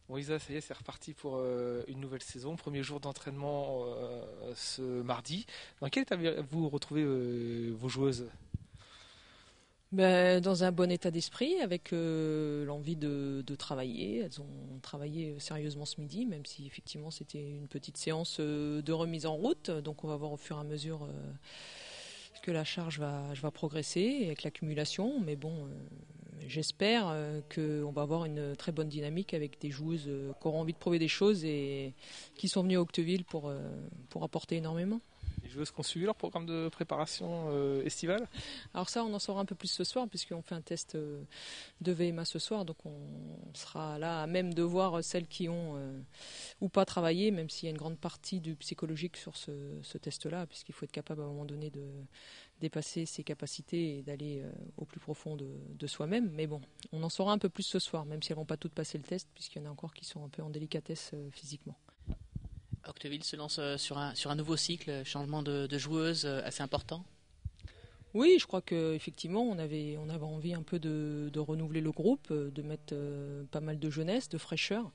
Bon Isa, ça y est, c'est reparti pour une nouvelle saison. Premier jour d'entraînement ce mardi. Dans quel état vous retrouvez vos joueuses? Ben, dans un bon état d'esprit, avec l'envie de travailler. Elles ont travaillé sérieusement ce midi, même si effectivement c'était une petite séance de remise en route. Donc on va voir au fur et à mesure que la charge va progresser avec l'accumulation. Mais bon, j'espère qu'on va avoir une très bonne dynamique avec des joueuses qui auront envie de prouver des choses et qui sont venues à Octeville pour apporter énormément. Les joueuses qui ont suivi leur programme de préparation estivale? Alors ça, on en saura un peu plus ce soir, puisqu'on fait un test de VMA ce soir, donc on sera là à même de voir celles qui ont ou pas travaillé, même s'il y a une grande partie du psychologique sur ce test-là, puisqu'il faut être capable à un moment donné de dépasser ses capacités et d'aller au plus profond de soi-même. Mais bon, on en saura un peu plus ce soir, même si elles vont pas toutes passer le test, puisqu'il y en a encore qui sont un peu en délicatesse physiquement. Octeville se lance sur un nouveau cycle, changement de joueuse assez important. Oui, je crois qu'effectivement, on avait envie un peu de renouveler le groupe, de mettre pas mal de jeunesse, de fraîcheur.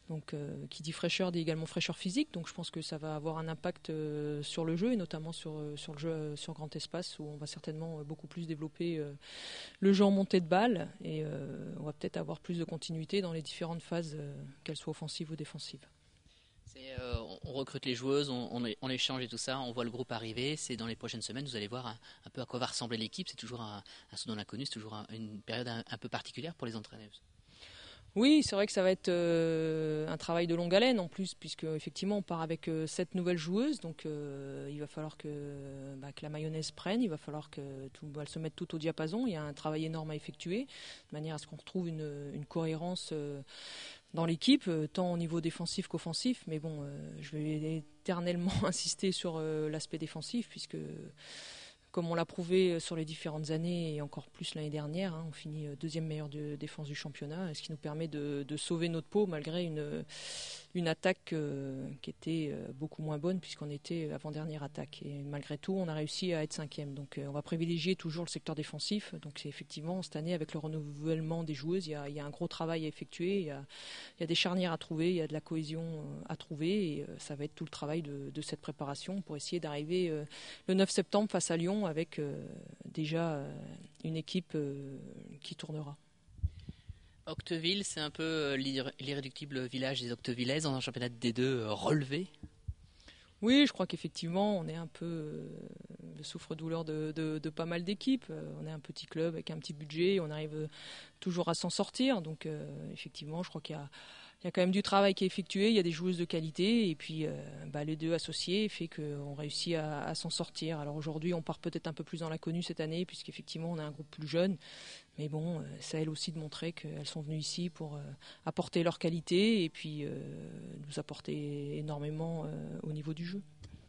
Donc, qui dit fraîcheur dit également fraîcheur physique. Donc, je pense que ça va avoir un impact sur le jeu et notamment sur le jeu sur grand espace où on va certainement beaucoup plus développer le jeu en montée de balle et on va peut-être avoir plus de continuité dans les différentes phases, qu'elles soient offensives ou défensives. On recrute les joueuses, on les change et tout ça, on voit le groupe arriver. C'est dans les prochaines semaines, vous allez voir un peu à quoi va ressembler l'équipe. C'est toujours un saut dans l'inconnu, c'est toujours une période un peu particulière pour les entraîneuses. Oui, c'est vrai que ça va être un travail de longue haleine en plus, puisque effectivement on part avec 7 nouvelles joueuses, donc il va falloir que la mayonnaise prenne, il va falloir qu'elles se mettent toutes au diapason. Il y a un travail énorme à effectuer, de manière à ce qu'on retrouve une cohérence dans l'équipe, tant au niveau défensif qu'offensif. Mais bon, je vais éternellement insister sur l'aspect défensif, puisque comme on l'a prouvé sur les différentes années et encore plus l'année dernière, on finit deuxième meilleure défense du championnat, ce qui nous permet de sauver notre peau malgré une attaque qui était beaucoup moins bonne puisqu'on était avant-dernière attaque. Et malgré tout, on a réussi à être cinquième. Donc on va privilégier toujours le secteur défensif. Donc c'est effectivement cette année avec le renouvellement des joueuses, il y a un gros travail à effectuer, il y a des charnières à trouver, il y a de la cohésion à trouver et ça va être tout le travail de cette préparation pour essayer d'arriver le 9 septembre face à Lyon avec déjà une équipe qui tournera. Octeville, c'est un peu l'irréductible village des Octevillaises dans un championnat de D2 relevé. Oui, je crois qu'effectivement, on est un peu le souffre-douleur de pas mal d'équipes. On est un petit club avec un petit budget, on arrive toujours à s'en sortir. Donc effectivement, je crois qu'il y a quand même du travail qui est effectué, il y a des joueuses de qualité et puis les deux associés fait qu'on réussit à s'en sortir. Alors aujourd'hui, on part peut-être un peu plus dans l'inconnu cette année puisqu'effectivement on a un groupe plus jeune. Mais bon, c'est à elles aussi de montrer qu'elles sont venues ici pour apporter leur qualité et puis nous apporter énormément au niveau du jeu.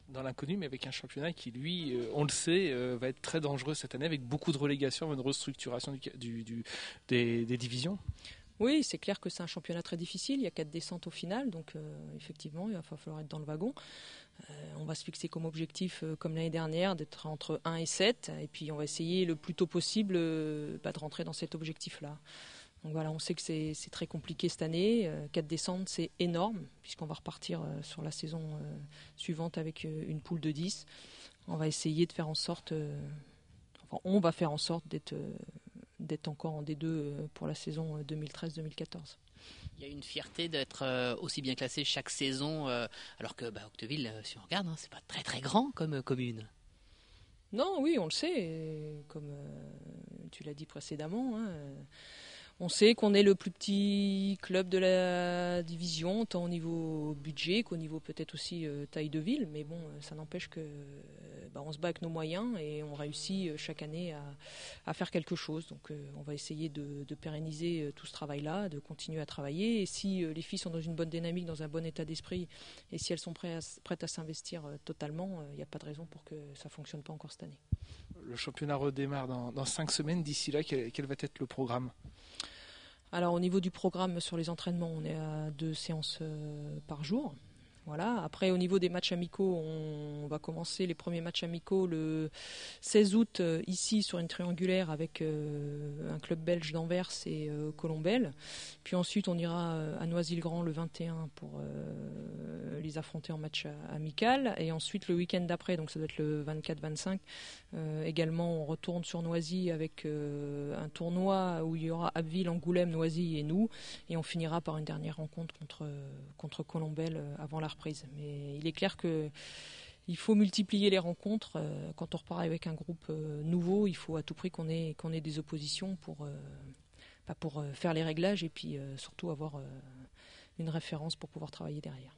Dans l'inconnu, mais avec un championnat qui, lui, on le sait, va être très dangereux cette année avec beaucoup de relégations, une restructuration des divisions. Oui, c'est clair que c'est un championnat très difficile. Il y a 4 descentes au final, donc effectivement, il va falloir être dans le wagon. On va se fixer comme objectif, comme l'année dernière, d'être entre 1 et 7. Et puis on va essayer le plus tôt possible de rentrer dans cet objectif-là. Donc voilà, on sait que c'est très compliqué cette année. 4 descentes, c'est énorme, puisqu'on va repartir sur la saison suivante avec une poule de 10. On va essayer de faire en sorte... on va faire en sorte d'être encore en D2 pour la saison 2013-2014. Il y a une fierté d'être aussi bien classé chaque saison, alors que Octeville, si on regarde, c'est pas très très grand comme commune. Non, oui, on le sait, comme tu l'as dit précédemment. On sait qu'on est le plus petit club de la division, tant au niveau budget qu'au niveau peut-être aussi taille de ville. Mais bon, ça n'empêche que on se bat avec nos moyens et on réussit chaque année à faire quelque chose. Donc on va essayer de pérenniser tout ce travail-là, de continuer à travailler. Et si les filles sont dans une bonne dynamique, dans un bon état d'esprit, et si elles sont prêtes à s'investir totalement, il n'y a pas de raison pour que ça ne fonctionne pas encore cette année. Le championnat redémarre dans 5 semaines. D'ici là, quel va être le programme ? Alors au niveau du programme sur les entraînements, on est à 2 séances par jour. Voilà. Après, au niveau des matchs amicaux, on va commencer les premiers matchs amicaux le 16 août ici sur une triangulaire avec un club belge d'Anvers et Colombelle. Puis ensuite, on ira à Noisy-le-Grand le 21 pour les affronter en match amical. Et ensuite, le week-end d'après, donc ça doit être le 24-25, également, on retourne sur Noisy avec un tournoi où il y aura Abbeville, Angoulême, Noisy et nous. Et on finira par une dernière rencontre contre Colombelle avant la reprise. Mais il est clair que il faut multiplier les rencontres. Quand on repart avec un groupe nouveau, il faut à tout prix qu'on ait des oppositions pour faire les réglages et puis surtout avoir une référence pour pouvoir travailler derrière.